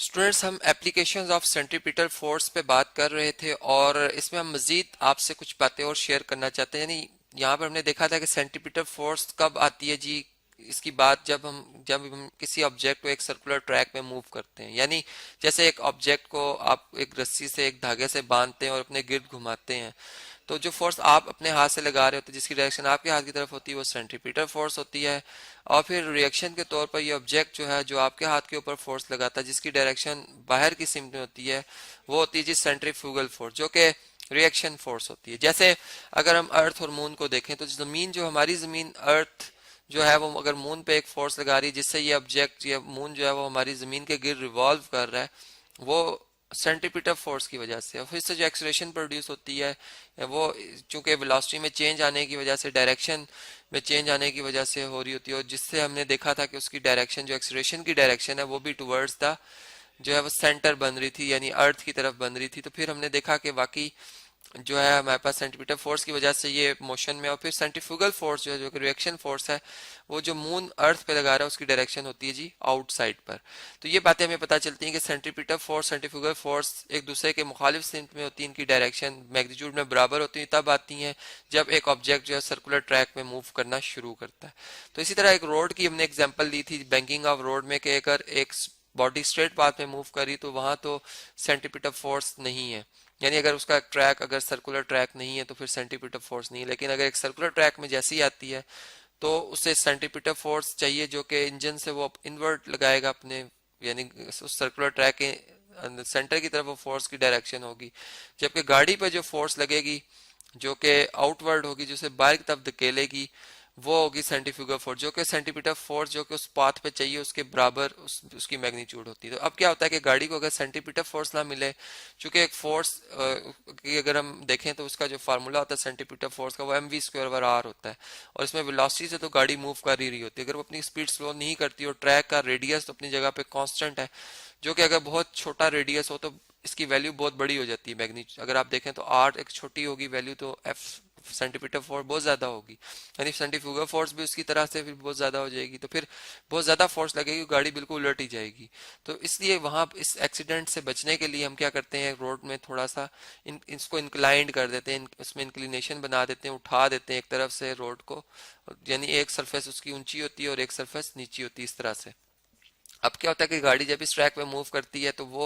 Students, हम applications of centripetal force पे बात कर रहे थे और इसमें हम मजीद आपसे कुछ बातें और शेयर करना चाहते हैं। यानी यहाँ पर हमने देखा था कि सेंट्रीपिटल फोर्स कब आती है जी। इसकी बात जब हम किसी ऑब्जेक्ट को एक सर्कुलर ट्रैक में मूव करते हैं, यानी जैसे एक ऑब्जेक्ट को आप एक रस्सी से एक धागे से बांधते हैं और अपने गिर्द घुमाते हैं, तो जो फोर्स आप अपने हाथ से लगा रहे होते हैं, जिसकी डायरेक्शन आपके हाथ की तरफ होती है, वो सेंट्रीपिटल फोर्स होती है। और फिर रिएक्शन के तौर पर ये ऑब्जेक्ट जो है, जो आपके हाथ के ऊपर फोर्स लगाता है, जिसकी डायरेक्शन बाहर की सिमत में होती है, वो होती है जी सेंट्रीफ्यूगल फोर्स, जो कि रिएक्शन फोर्स होती है। जैसे अगर हम अर्थ और मून को देखें, तो जमीन जो हमारी जमीन अर्थ जो है, वो अगर मून पे एक फोर्स लगा रही है, जिससे ये ऑब्जेक्ट, ये मून जो है वो हमारी जमीन के गिर्द रिवॉल्व कर रहा है, वो सेंट्रीपिटल फोर्स की वजह से। और फिर से जो एक्सलेशन प्रोड्यूस होती है, वो चूंकि वेलोसिटी में चेंज आने की वजह से, डायरेक्शन में चेंज आने की वजह से हो रही होती है, और जिससे हमने देखा था कि उसकी डायरेक्शन, जो एक्सलेशन की डायरेक्शन है, वो भी टुवर्ड्स द जो है वो सेंटर बन रही थी, यानी अर्थ की तरफ बन रही थी। तो फिर हमने देखा कि वाकई जो है हमारे पास सेंटीमीटर फोर्स की वजह से ये मोशन में, और फिर सेंट्रीफ्यूगल फोर्स जो है, जो कि रिएक्शन फोर्स है, वो जो मून अर्थ पे लगा रहा है, उसकी डायरेक्शन होती है जी आउटसाइड पर। तो ये बातें हमें पता चलती हैं कि सेंट्रीपिटल फोर्स, सेंट्रीफ्यूगल फोर्स एक दूसरे के मुखालिफ सिमत में होती है, इनकी डायरेक्शन मैग्नीट्यूड में बराबर होती है, तब आती हैं जब एक ऑब्जेक्ट जो है सर्कुलर ट्रैक में मूव करना शुरू करता है। तो इसी तरह एक रोड की हमने एग्जाम्पल ली थी बैंकिंग ऑफ रोड में, कि अगर एक बॉडी स्ट्रेट पाथ में मूव करी, तो वहां तो सेंटीमीटर फोर्स नहीं है। यानी अगर उसका ट्रैक, अगर सर्कुलर ट्रैक नहीं है, तो फिर सेंटीमीटर फोर्स नहीं है। लेकिन अगर एक सर्कुलर ट्रैक में जैसी आती है, तो उसे सेंटीमीटर फोर्स चाहिए, जो कि इंजन से वो इनवर्ट लगाएगा अपने, यानी उस सर्कुलर ट्रैक के सेंटर की तरफ वो फोर्स की डायरेक्शन होगी। जबकि गाड़ी पे जो फोर्स लगेगी, जो कि आउटवर्ड होगी, जो उसे बाहर की तरफ धकेलेगी, वो होगी सेंटीफ्यूगल फोर्स, जो कि सेंटीमीटर फोर्स जो कि उस पाथ पे चाहिए उसके बराबर उसकी मैग्नीट्यूड होती है। तो अब क्या होता है कि गाड़ी को अगर सेंटीमीटर फोर्स ना मिले, चूंकि एक फोर्स की अगर हम देखें तो उसका जो फार्मूला होता है सेंटीमीटर फोर्स का, वो mv²/r होता है, और इसमें वेलोसिटी से तो गाड़ी मूव कर ही रही होती है। अगर वो अपनी स्पीड स्लो नहीं करती और ट्रैक का रेडियस तो अपनी जगह पे कांस्टेंट है, जो कि अगर बहुत छोटा रेडियस हो तो इसकी वैल्यू बहुत बड़ी हो जाती है मैग्नीट्यूड। अगर आप देखें तो आर एक छोटी होगी वैल्यू, तो एफ सेंटीमीटर फोर्स बहुत ज्यादा होगी, यानी सेंटीफ्यूगल फोर्स भी उसकी तरह से फिर बहुत ज्यादा हो जाएगी। तो फिर बहुत ज्यादा फोर्स लगेगी, गाड़ी बिल्कुल उलट ही जाएगी। तो इसलिए वहां इस एक्सीडेंट से बचने के लिए हम क्या करते हैं, रोड में थोड़ा सा इसको इंक्लाइंड कर देते हैं, उसमें इंक्लिनेशन बना देते हैं, उठा देते हैं एक तरफ से रोड को, यानी एक सरफेस उसकी ऊंची होती है और एक सरफेस नीची होती है, इस तरह से। अब क्या होता है कि गाड़ी जब इस ट्रैक पे मूव करती है, तो वो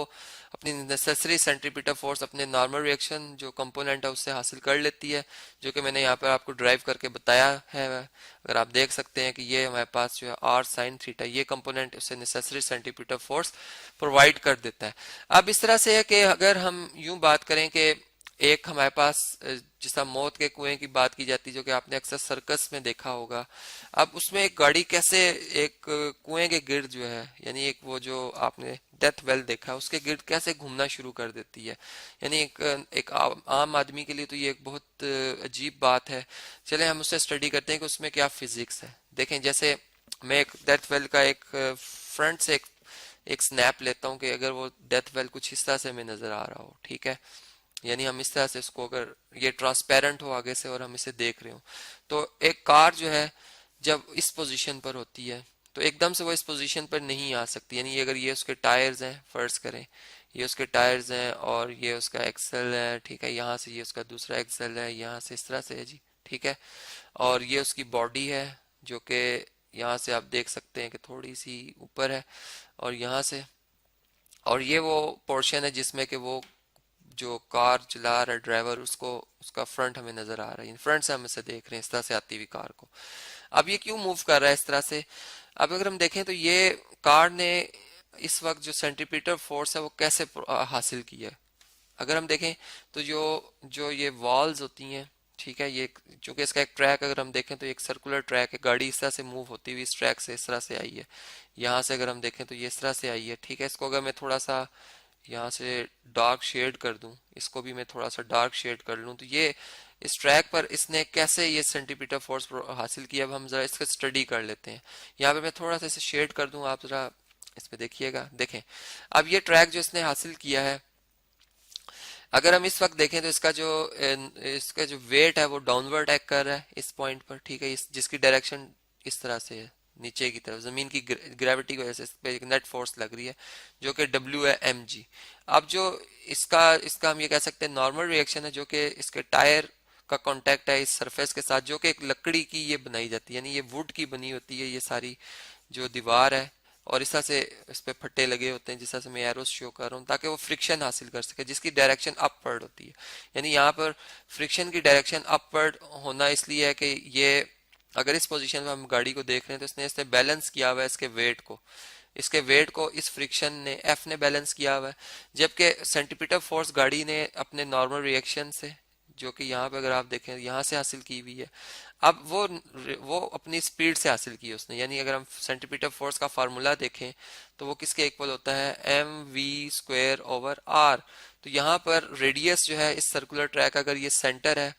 अपनी नेसेसरी सेंट्रीपिटल फोर्स अपने नॉर्मल रिएक्शन जो कंपोनेंट है उससे हासिल कर लेती है, जो कि मैंने यहाँ पर आपको ड्राइव करके बताया है। अगर आप देख सकते हैं कि ये हमारे पास जो है आर साइन थीटा, ये कंपोनेंट उससे नेसेसरी सेंट्रीपिटल फोर्स प्रोवाइड कर देता है। अब इस तरह से है कि अगर हम यूं बात करें कि एक हमारे पास जिस मौत के कुएं की बात की जाती है, जो कि आपने अक्सर सर्कस में देखा होगा। अब उसमें एक गाड़ी कैसे एक कुएं के गिर्द जो है, यानी एक वो जो आपने डेथ वेल देखा, उसके गिर्द कैसे घूमना शुरू कर देती है। यानी एक आम आदमी के लिए तो ये एक बहुत अजीब बात है। चले हम उससे स्टडी करते हैं कि उसमें क्या फिजिक्स है। देखें, जैसे मैं एक डेथ वेल का एक फ्रंट से एक स्नैप लेता हूँ कि अगर वो डेथ वेल कुछ इस तरह से हमें नजर आ रहा हो, ठीक है, यानी हम इस तरह से इसको, अगर ये ट्रांसपेरेंट हो आगे से और हम इसे देख रहे हो, तो एक कार जो है जब इस पोजीशन पर होती है, तो एकदम से वो इस पोजीशन पर नहीं आ सकती। यानी अगर ये उसके टायर्स हैं, फर्ज करें ये उसके टायर्स हैं और ये उसका एक्सल है, ठीक है, यहाँ से ये उसका दूसरा एक्सल है, यहाँ से इस तरह से है जी, ठीक है, और ये उसकी बॉडी है, जो कि यहाँ से आप देख सकते हैं कि थोड़ी सी ऊपर है, और यहाँ से, और ये वो पोर्शन है जिसमें कि वो जो कार चला रहा है ड्राइवर, उसको उसका फ्रंट हमें नजर आ रहा है, फ्रंट से हम इसे देख रहे हैं इस तरह से आती हुई कार को। अब ये क्यों मूव कर रहा है इस तरह से। अब अगर हम देखें तो ये कार ने इस वक्त जो सेंट्रीपिटल फोर्स है वो कैसे हासिल किया है। अगर हम देखें तो जो जो ये वॉल्स होती हैं, ठीक है, ये चूंकि इसका एक ट्रैक अगर हम देखें तो एक सर्कुलर ट्रैक है, गाड़ी इस तरह से मूव होती हुई इस ट्रैक से इस तरह से आई है, यहाँ से अगर हम देखें तो ये इस तरह से आई है, ठीक है। इसको अगर मैं थोड़ा सा यहाँ से डार्क शेड कर दूं, इसको भी मैं थोड़ा सा डार्क शेड कर लूं, तो ये इस ट्रैक पर इसने कैसे ये सेंटीमीटर फोर्स हासिल किया, अब हम जरा इसका स्टडी कर लेते हैं। यहाँ पे मैं थोड़ा सा इसे शेड कर दूं, आप जरा इस पे देखिएगा। देखें, अब ये ट्रैक जो इसने हासिल किया है, अगर हम इस वक्त देखें तो इसका जो वेट है वो डाउनवर्ड एक्ट कर रहा है इस पॉइंट पर, ठीक है, जिसकी डायरेक्शन इस तरह से है, नीचे की तरफ जमीन की ग्रेविटी की वजह से इस पे एक नेट फोर्स लग रही है जो कि डब्ल्यू है एम जी। अब जो इसका इसका हम ये कह सकते हैं नॉर्मल रिएक्शन है जो कि इसके टायर का कांटेक्ट है इस सरफेस के साथ, जो कि एक लकड़ी की ये बनाई जाती है, यानी ये वुड की बनी होती है ये सारी जो दीवार है, और इस तरह से इस पे फट्टे लगे होते हैं जिस तरह से मैं एरोस शो कर रहा हूँ, ताकि वो फ्रिक्शन हासिल कर सके जिसकी डायरेक्शन अपवर्ड होती है। यानी यहाँ पर फ्रिक्शन की डायरेक्शन अपवर्ड होना इसलिए है कि ये अगर इस पोजीशन में हम गाड़ी को देख रहे हैं तो इसने बैलेंस किया हुआ है इसके वेट को इस फ्रिक्शन ने एफ ने बैलेंस किया हुआ है, जबकि सेंटीपीटल फोर्स गाड़ी ने अपने नॉर्मल रिएक्शन से, जो कि यहाँ पे अगर आप देखें यहाँ से हासिल की हुई है, अब वो अपनी स्पीड से हासिल की है उसने। यानी अगर हम सेंटीपीटल फोर्स का फार्मूला देखें तो वो किसके इक्वल होता है, M V square over R. तो यहाँ पर रेडियस जो है इस सर्कुलर ट्रैक, अगर ये सेंटर है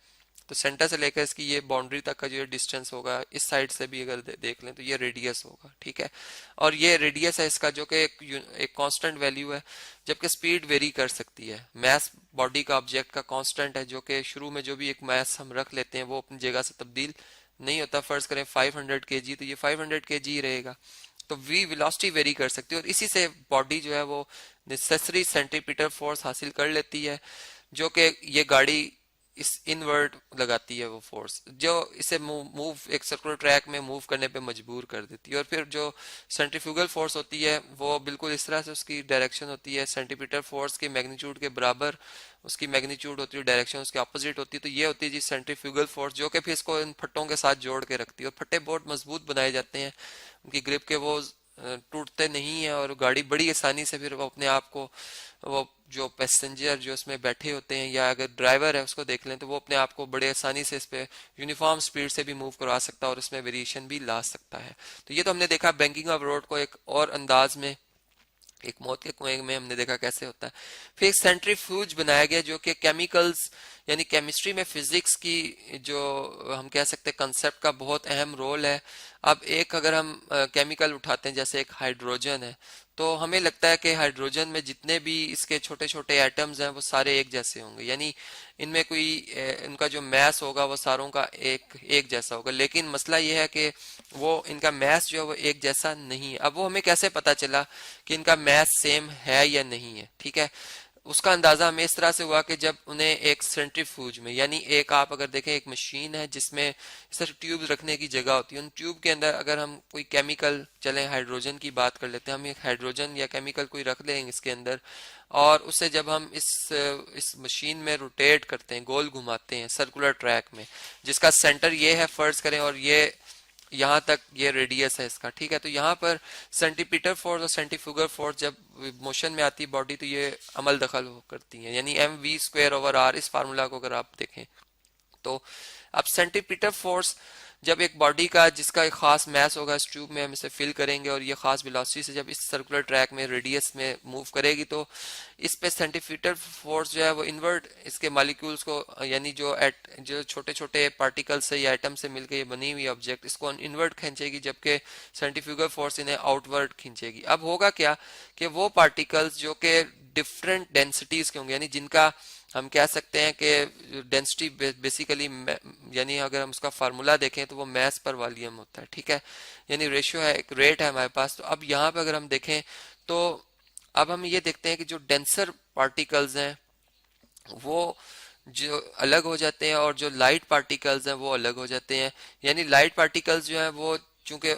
तो सेंटर से लेकर इसकी ये बाउंड्री तक का जो डिस्टेंस होगा, इस साइड से भी अगर देख लें तो ये रेडियस होगा, ठीक है। और ये रेडियस है इसका जो कि एक कांस्टेंट वैल्यू है, जबकि स्पीड वेरी कर सकती है। मास बॉडी का ऑब्जेक्ट का कांस्टेंट है, जो कि शुरू में जो भी एक मास हम रख लेते हैं वो अपनी जगह से तब्दील नहीं होता। फर्ज करें 500 केजी, तो ये 500 केजी ही रहेगा। तो वी वेलोसिटी वेरी कर सकती है और इसी से बॉडी जो है वो नेसेसरी सेंटीपीटल फोर्स हासिल कर लेती है, जो कि ये गाड़ी इस इनवर्ट लगाती है वो फोर्स, जो इसे मूव एक सर्कुलर ट्रैक में मूव करने पे मजबूर कर देती है। और फिर जो सेंट्रीफ्यूगल फोर्स होती है वो बिल्कुल इस तरह से उसकी डायरेक्शन होती है सेंटीपीटल फोर्स के मैग्नीट्यूड के बराबर, उसकी मैग्नीट्यूड होती है, डायरेक्शन उसके ऑपोजिट होती है। तो ये होती है जी सेंट्रीफ्यूगल फोर्स, जो कि फिर इसको इन फट्टों के साथ जोड़ के रखती है। और फट्टे बहुत मजबूत बनाए जाते हैं, उनकी ग्रिप के वो टूटते नहीं है और गाड़ी बड़ी आसानी से फिर वो अपने आप को, वो जो पैसेंजर जो इसमें बैठे होते हैं या अगर ड्राइवर है उसको देख लें तो वो अपने आप को बड़े आसानी से इस पे यूनिफॉर्म स्पीड से भी मूव करवा सकता है और इसमें वेरिएशन भी ला सकता है। तो ये तो हमने देखा बैंकिंग ऑफ रोड को एक और अंदाज में, एक मौत के कुएं में हमने देखा कैसे होता है। फिर एक सेंट्रीफ्यूज बनाया गया जो कि केमिकल्स यानी केमिस्ट्री में फिजिक्स की जो हम कह सकते हैं कंसेप्ट का बहुत अहम रोल है। अब एक अगर हम केमिकल उठाते हैं जैसे एक हाइड्रोजन है, तो हमें लगता है कि हाइड्रोजन में जितने भी इसके छोटे छोटे एटम्स हैं वो सारे एक जैसे होंगे, यानी इनमें कोई इनका जो मैस होगा वो सारों का एक जैसा होगा। लेकिन मसला ये है कि वो इनका मैस जो है वो एक जैसा नहीं है। अब वो हमें कैसे पता चला कि इनका मैस सेम है या नहीं है, ठीक है। उसका अंदाजा हमें इस तरह से हुआ कि जब उन्हें एक सेंट्रीफ्यूज में, यानी एक आप अगर देखें एक मशीन है जिसमें सिर्फ ट्यूब रखने की जगह होती है, उन ट्यूब के अंदर अगर हम कोई केमिकल, चलें हाइड्रोजन की बात कर लेते हैं, हम एक हाइड्रोजन या केमिकल कोई रख लेंगे इसके अंदर, और उसे जब हम इस मशीन में रोटेट करते हैं, गोल घुमाते हैं सर्कुलर ट्रैक में, जिसका सेंटर ये है फर्ज करें और ये यहाँ तक ये रेडियस है इसका, ठीक है। तो यहाँ पर सेंटीपीटल फोर्स और सेंटीफ्यूगल फोर्स जब मोशन में आती है बॉडी तो ये अमल दखल करती है, यानी M V square over R, इस फार्मूला को अगर आप देखें तो अब सेंटीपीटल फोर्स जब एक बॉडी का जिसका एक खास मैस होगा इस ट्यूब में हम इसे फिल करेंगे और ये खास वेलोसिटी से जब इस सर्कुलर ट्रैक में रेडियस में मूव करेगी तो इस पे सेंटीपीटल फोर्स जो है वो इन्वर्ट इसके मॉलिक्यूल्स को, यानी जो छोटे छोटे पार्टिकल से या एटम से मिलकर ये बनी हुई ऑब्जेक्ट, इसको इन्वर्ट खींचेगी, जबकि सेंटीफ्यूगल फोर्स इन्हें आउटवर्ड खींचेगी। अब होगा क्या कि वो पार्टिकल्स जो कि डिफरेंट डेंसिटीज के होंगे, यानी जिनका हम कह सकते हैं कि डेंसिटी बेसिकली, यानी अगर हम उसका फार्मूला देखें तो वो मैस पर वॉल्यूम होता है, ठीक है। यानी रेशियो है, एक रेट है हमारे पास। तो अब यहाँ पे अगर हम देखें तो अब हम ये देखते हैं कि जो डेंसर पार्टिकल्स हैं वो जो अलग हो जाते हैं और जो लाइट पार्टिकल्स हैं वो अलग हो जाते हैं। यानी लाइट पार्टिकल्स जो हैं वो चूंकि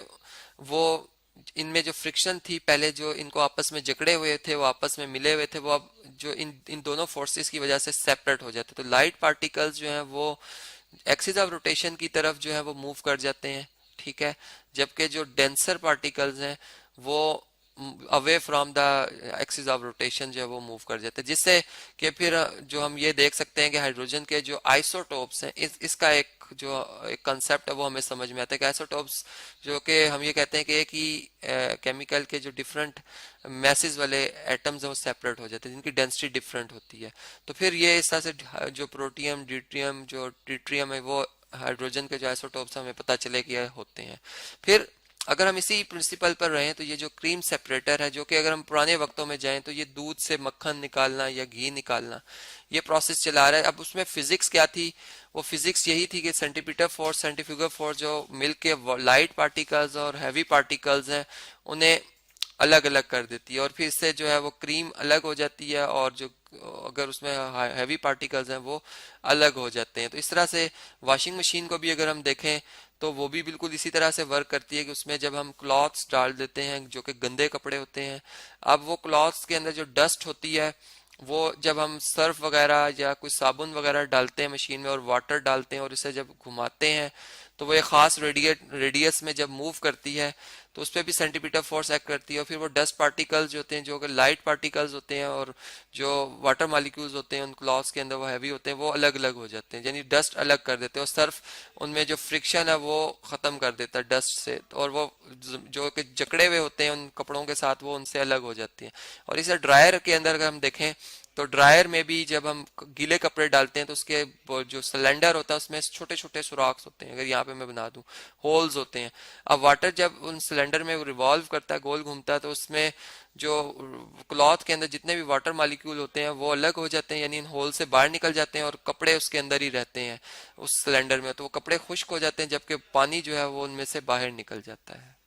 वो इनमें जो फ्रिक्शन थी पहले, जो इनको आपस में जकड़े हुए थे वो आपस में मिले हुए थे, वो अब जो इन दोनों फोर्सेस की वजह से सेपरेट हो जाते। तो लाइट पार्टिकल्स जो हैं वो एक्सिस ऑफ रोटेशन की तरफ जो है वो मूव कर जाते हैं, ठीक है। जबकि जो डेंसर पार्टिकल्स हैं वो away from the axis of rotation जो है वो मूव कर जाते हैं, जिससे कि फिर जो हम ये देख सकते हैं कि हाइड्रोजन के जो आइसोटोप्स हैं इसका एक जो एक कंसेप्ट है वो हमें समझ में आता है कि आइसोटोप्स जो कि हम ये कहते हैं कि एक ही केमिकल के जो डिफरेंट मैसेज वाले एटम्स हैं वो सेपरेट हो जाते हैं, जिनकी डेंसिटी डिफरेंट होती है। तो फिर ये इस तरह से जो प्रोटियम, ड्यूट्रियम, जो ट्रिटियम है वो हाइड्रोजन के जो आइसोटोप्स हमें पता चले कि होते हैं। फिर अगर हम इसी प्रिंसिपल पर रहें तो ये जो क्रीम सेपरेटर है, जो कि अगर हम पुराने वक्तों में जाएं तो ये दूध से मक्खन निकालना या घी निकालना, ये प्रोसेस चला रहा है। अब उसमें फिजिक्स क्या थी? वो फिजिक्स यही थी कि सेंटीपीटर फोर्स, सेंट्रीफ्यूगल फोर्स जो मिलके लाइट पार्टिकल्स और हैवी पार्टिकल्स हैं उन्हें अलग अलग कर देती है, और फिर इससे जो है वो क्रीम अलग हो जाती है, और जो अगर उसमें हैवी पार्टिकल्स हैं वो अलग हो जाते हैं। तो इस तरह से वॉशिंग मशीन को भी अगर हम देखें तो वो भी बिल्कुल इसी तरह से वर्क करती है कि उसमें जब हम क्लॉथ्स डाल देते हैं जो कि गंदे कपड़े होते हैं, अब वो क्लॉथ्स के अंदर जो डस्ट होती है वो जब हम सर्फ वगैरह या कोई साबुन वगैरह डालते हैं मशीन में और वाटर डालते हैं और इसे जब घुमाते हैं तो वो एक खास रेडियस में जब मूव करती है तो उस पर भी सेंटीमीटर फोर्स एक्ट करती है, और फिर वो डस्ट पार्टिकल्स जो होते हैं, जो अगर लाइट पार्टिकल्स होते हैं और जो वाटर मॉलिक्यूल्स होते हैं उन क्लॉथ्स के अंदर वो हैवी होते हैं, वो अलग अलग हो जाते हैं, यानी डस्ट अलग कर देते हैं, और सर्फ उनमें जो फ्रिक्शन है वो खत्म कर देता है डस्ट से, और वो जो कि जकड़े हुए होते हैं उन कपड़ों के साथ वो उनसे अलग हो जाती हैं। और इसे ड्रायर के अंदर अगर हम देखें तो ड्रायर में भी जब हम गीले कपड़े डालते हैं तो उसके जो सिलेंडर होता है उसमें छोटे छोटे सुराख होते हैं, अगर यहाँ पे मैं बना दूं होल्स होते हैं। अब वाटर जब उन सिलेंडर में रिवॉल्व करता है, गोल घूमता है, तो उसमें जो क्लॉथ के अंदर जितने भी वाटर मॉलिक्यूल होते हैं वो अलग हो जाते हैं, यानी इन होल से बाहर निकल जाते हैं और कपड़े उसके अंदर ही रहते हैं उस सिलेंडर में, तो वो कपड़े खुश्क हो जाते हैं जबकि पानी जो है वो उनमें से बाहर निकल जाता है।